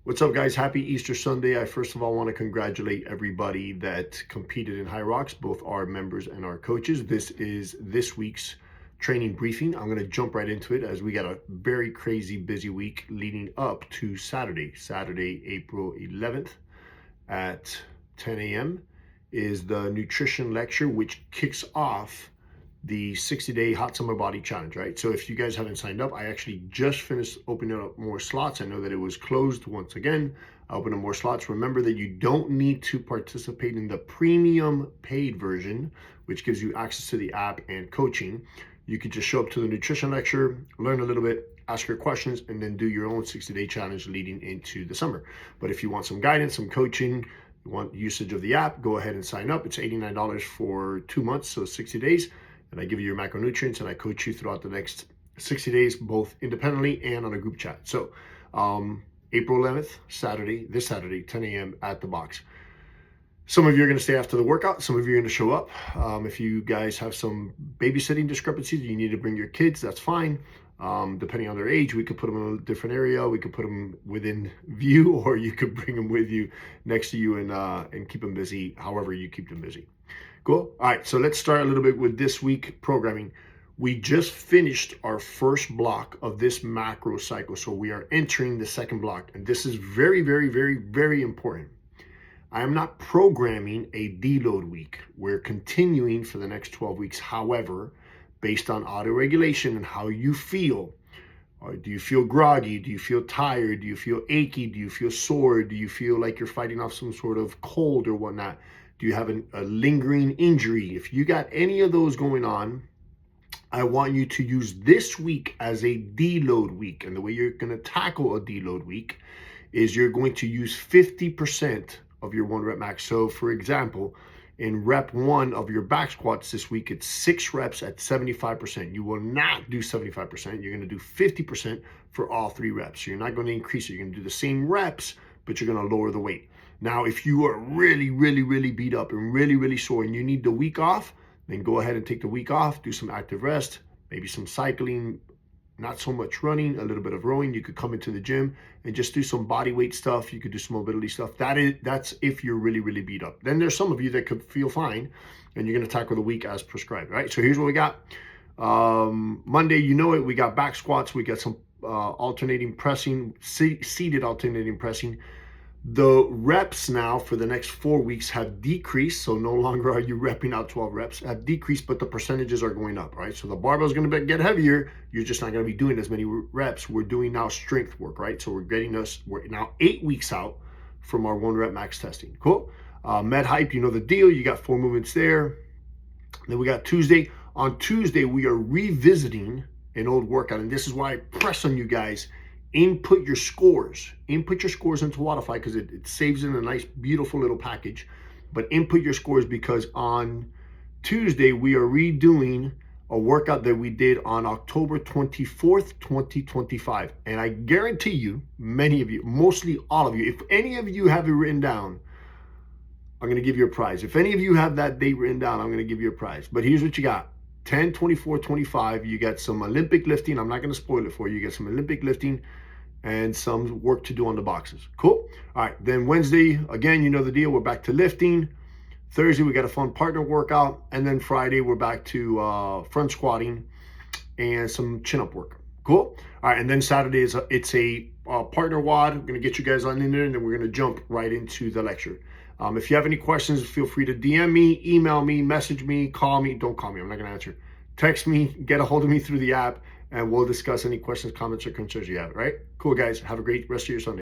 What's up, guys? Happy Easter Sunday. I first of all want to congratulate everybody that competed in High Rocks, both our members and our coaches. This is this week's training briefing. I'm going to jump right into it as we got a very crazy busy week leading up to Saturday, April 11th at 10 a.m. is the nutrition lecture, which kicks off the 60-day hot summer body challenge, right? So if you guys haven't signed up, I actually just finished opening up more slots. I know that it was closed once again. I opened up more slots. Remember that you don't need to participate in the premium paid version, which gives you access to the app and coaching. You could just show up to the nutrition lecture, learn a little bit, ask your questions, and then do your own 60-day challenge leading into the summer. But if you want some guidance, some coaching, you want usage of the app, go ahead and sign up. It's $89 for 2 months, so 60 days. And I give you your macronutrients and I coach you throughout the next 60 days, both independently and on a group chat. So April 11th, this Saturday, 10 a.m. at the box. Some of you are going to stay after the workout. Some of you are going to show up. If you guys have some babysitting discrepancies, you need to bring your kids, that's fine. Depending on their age, we could put them in a different area. We could put them within view, or you could bring them with you next to you and keep them busy, however you keep them busy. Cool. All right, so let's start a little bit with this week programming. We just finished our first block of this macro cycle, so we are entering the second block, and this is very, very, very, very important. I am not programming a deload week. We're continuing for the next 12 weeks. However, based on auto-regulation and how you feel, or do you feel groggy? Do you feel tired? Do you feel achy? Do you feel sore? Do you feel like you're fighting off some sort of cold or whatnot? Do you have a lingering injury? If you got any of those going on, I want you to use this week as a deload week. And the way you're going to tackle a deload week is you're going to use 50% of your 1 rep max. So for example, in rep 1 of your back squats this week, it's 6 reps at 75%. You will not do 75%. You're going to do 50% for all 3 reps. So you're not going to increase it. You're going to do the same reps, but you're going to lower the weight. Now, if you are really, really, really beat up and really, really sore and you need the week off, then go ahead and take the week off, do some active rest, maybe some cycling, not so much running, a little bit of rowing. You could come into the gym and just do some body weight stuff. You could do some mobility stuff. That's if you're really, really beat up. Then there's some of you that could feel fine and you're going to tackle the week as prescribed, right? So here's what we got. Monday, you know it, we got back squats. We got some alternating pressing, seated alternating pressing. The reps now for the next 4 weeks have decreased, so no longer are you repping out 12 reps, have decreased, but the percentages are going up, right? So the barbell is going to get heavier. You're just not going to be doing as many reps. We're doing now strength work, right? So we're now 8 weeks out from our 1 rep max testing. Cool. Med hype, you know the deal. You got 4 movements there. Then we got Tuesday. On Tuesday, we are revisiting an old workout, and this is why I press on you guys. Input your scores into Wodify because it saves in a nice, beautiful little package. But input your scores because on Tuesday, we are redoing a workout that we did on October 24th, 2025. And I guarantee you, many of you, mostly all of you, if any of you have it written down, I'm going to give you a prize. If any of you have that date written down, I'm going to give you a prize. But here's what you got. 10, 24, 25, you got some Olympic lifting. I'm not going to spoil it for you. You get some Olympic lifting and some work to do on the boxes. Cool. All right. Then Wednesday, again, you know the deal. We're back to lifting. Thursday, we got a fun partner workout. And then Friday, we're back to front squatting and some chin-up work. Cool. All right. And then Saturday, it's a partner WOD. I'm going to get you guys on in there, and then we're going to jump right into the lecture. If you have any questions, feel free to DM me, email me, message me, call me. Don't call me. I'm not going to answer. Text me, get a hold of me through the app, and we'll discuss any questions, comments, or concerns you have. Right? Cool, guys. Have a great rest of your Sunday.